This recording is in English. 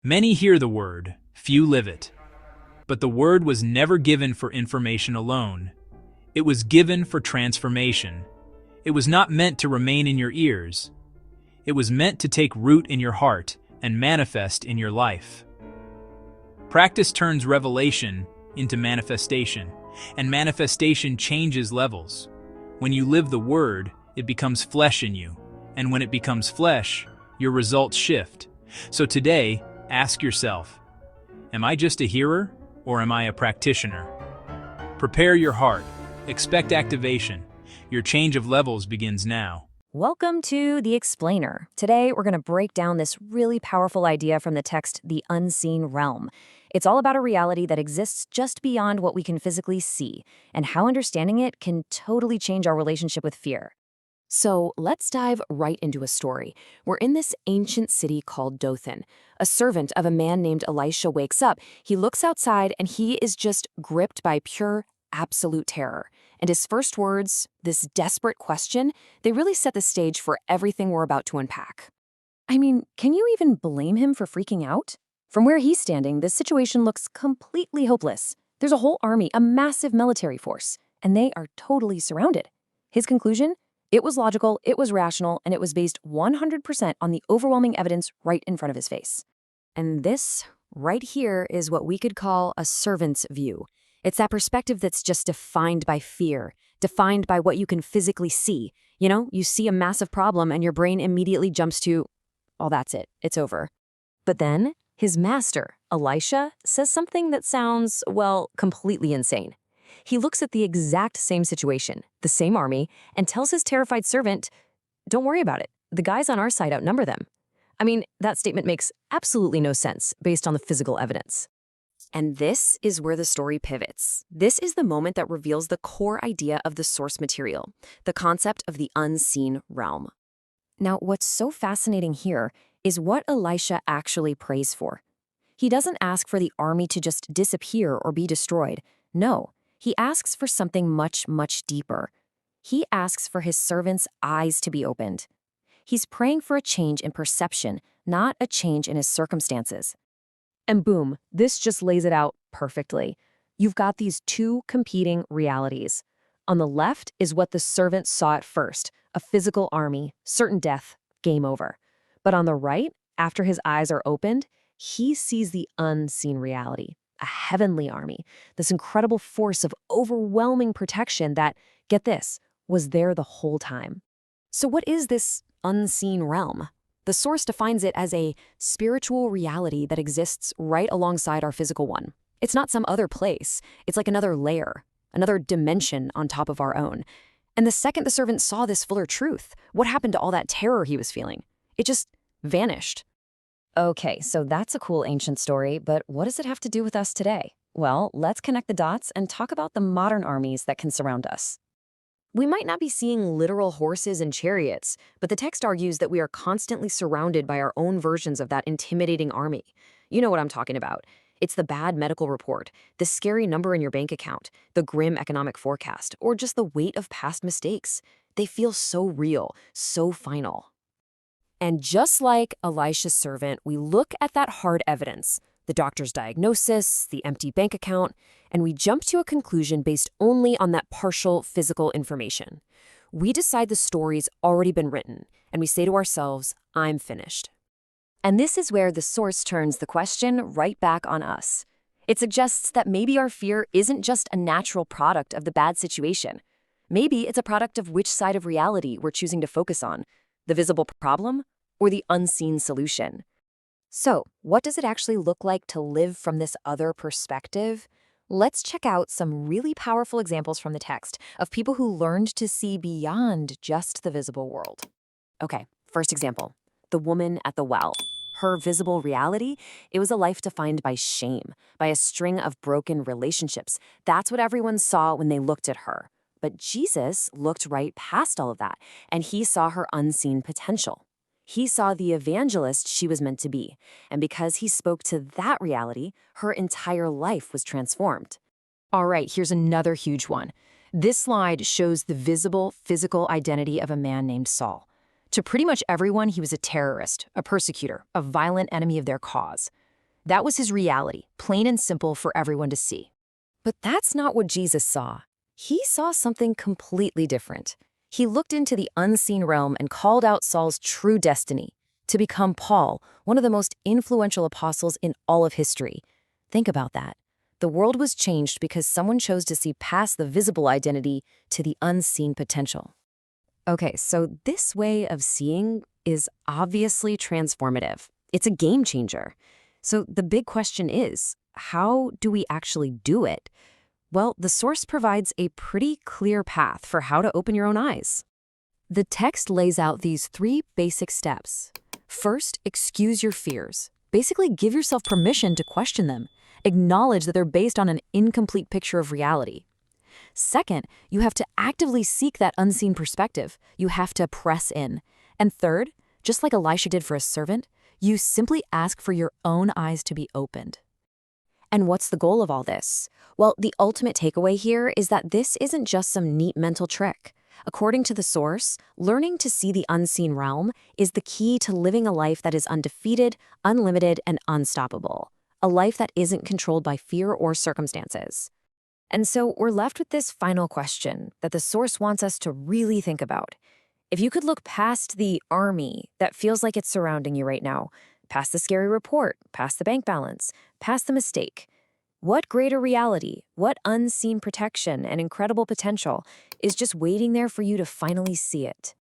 Many hear the word, few live it. But the word was never given for information alone. It was given for transformation. It was not meant to remain in your ears. It was meant to take root in your heart and manifest in your life. Practice turns revelation into manifestation, and manifestation changes levels. When you live the word, it becomes flesh in you, and when it becomes flesh, your results shift. So today, ask yourself, am I just a hearer, or am I a practitioner? Prepare your heart. Expect activation. Your change of levels begins now. Welcome to The Explainer. Today, we're going to break down this really powerful idea from the text, The Unseen Realm. It's all about a reality that exists just beyond what we can physically see, and how understanding it can totally change our relationship with fear. So let's dive right into a story. We're in this ancient city called Dothan. A servant of a man named Elisha wakes up. He looks outside, and he is just gripped by pure, absolute terror. And his first words, this desperate question, they really set the stage for everything we're about to unpack. I mean, can you even blame him for freaking out? From where he's standing, this situation looks completely hopeless. There's a whole army, a massive military force, and they are totally surrounded. His conclusion? It was logical, it was rational, and it was based 100% on the overwhelming evidence right in front of his face. And this, right here, is what we could call a servant's view. It's that perspective that's just defined by fear, defined by what you can physically see. You know, you see a massive problem and your brain immediately jumps to, oh, that's it, it's over. But then, his master, Elisha, says something that sounds, well, completely insane. He looks at the exact same situation, the same army, and tells his terrified servant, don't worry about it. The guys on our side outnumber them. I mean, that statement makes absolutely no sense based on the physical evidence. And this is where the story pivots. This is the moment that reveals the core idea of the source material, the concept of the unseen realm. Now, what's so fascinating here is what Elisha actually prays for. He doesn't ask for the army to just disappear or be destroyed. No, he asks for something much, much deeper. He asks for his servant's eyes to be opened. He's praying for a change in perception, not a change in his circumstances. And boom, this just lays it out perfectly. You've got these two competing realities. On the left is what the servant saw at first, a physical army, certain death, game over. But on the right, after his eyes are opened, he sees the unseen reality, a heavenly army, this incredible force of overwhelming protection that, get this, was there the whole time. So what is this unseen realm? The source defines it as a spiritual reality that exists right alongside our physical one. It's not some other place. It's like another layer, another dimension on top of our own. And the second the servant saw this fuller truth, what happened to all that terror he was feeling? It just vanished. Okay, so that's a cool ancient story, but what does it have to do with us today? Well, let's connect the dots and talk about the modern armies that can surround us. We might not be seeing literal horses and chariots, but the text argues that we are constantly surrounded by our own versions of that intimidating army. You know what I'm talking about. It's the bad medical report, the scary number in your bank account, the grim economic forecast, or just the weight of past mistakes. They feel so real, so final. And just like Elisha's servant, we look at that hard evidence, the doctor's diagnosis, the empty bank account, and we jump to a conclusion based only on that partial physical information. We decide the story's already been written, and we say to ourselves, I'm finished. And this is where the source turns the question right back on us. It suggests that maybe our fear isn't just a natural product of the bad situation. Maybe it's a product of which side of reality we're choosing to focus on, the visible problem or the unseen solution. So, what does it actually look like to live from this other perspective? Let's check out some really powerful examples from the text of people who learned to see beyond just the visible world. Okay, first example, the woman at the well. Her visible reality, it was a life defined by shame, by a string of broken relationships. That's what everyone saw when they looked at her. But Jesus looked right past all of that, and he saw her unseen potential. He saw the evangelist she was meant to be, and because he spoke to that reality, her entire life was transformed. All right, here's another huge one. This slide shows the visible, physical identity of a man named Saul. To pretty much everyone, he was a terrorist, a persecutor, a violent enemy of their cause. That was his reality, plain and simple for everyone to see. But that's not what Jesus saw. He saw something completely different. He looked into the unseen realm and called out Saul's true destiny, to become Paul, one of the most influential apostles in all of history. Think about that. The world was changed because someone chose to see past the visible identity to the unseen potential. Okay, so this way of seeing is obviously transformative. It's a game changer. So the big question is, how do we actually do it? Well, the source provides a pretty clear path for how to open your own eyes. The text lays out these 3 basic steps. First, excuse your fears. Basically, give yourself permission to question them. Acknowledge that they're based on an incomplete picture of reality. Second, you have to actively seek that unseen perspective. You have to press in. And third, just like Elisha did for a servant, you simply ask for your own eyes to be opened. And what's the goal of all this? Well, the ultimate takeaway here is that this isn't just some neat mental trick. According to the source, learning to see the unseen realm is the key to living a life that is undefeated, unlimited, and unstoppable. A life that isn't controlled by fear or circumstances. And so we're left with this final question that the source wants us to really think about. If you could look past the army that feels like it's surrounding you right now, past the scary report, past the bank balance, past the mistake, what greater reality, what unseen protection and incredible potential is just waiting there for you to finally see it?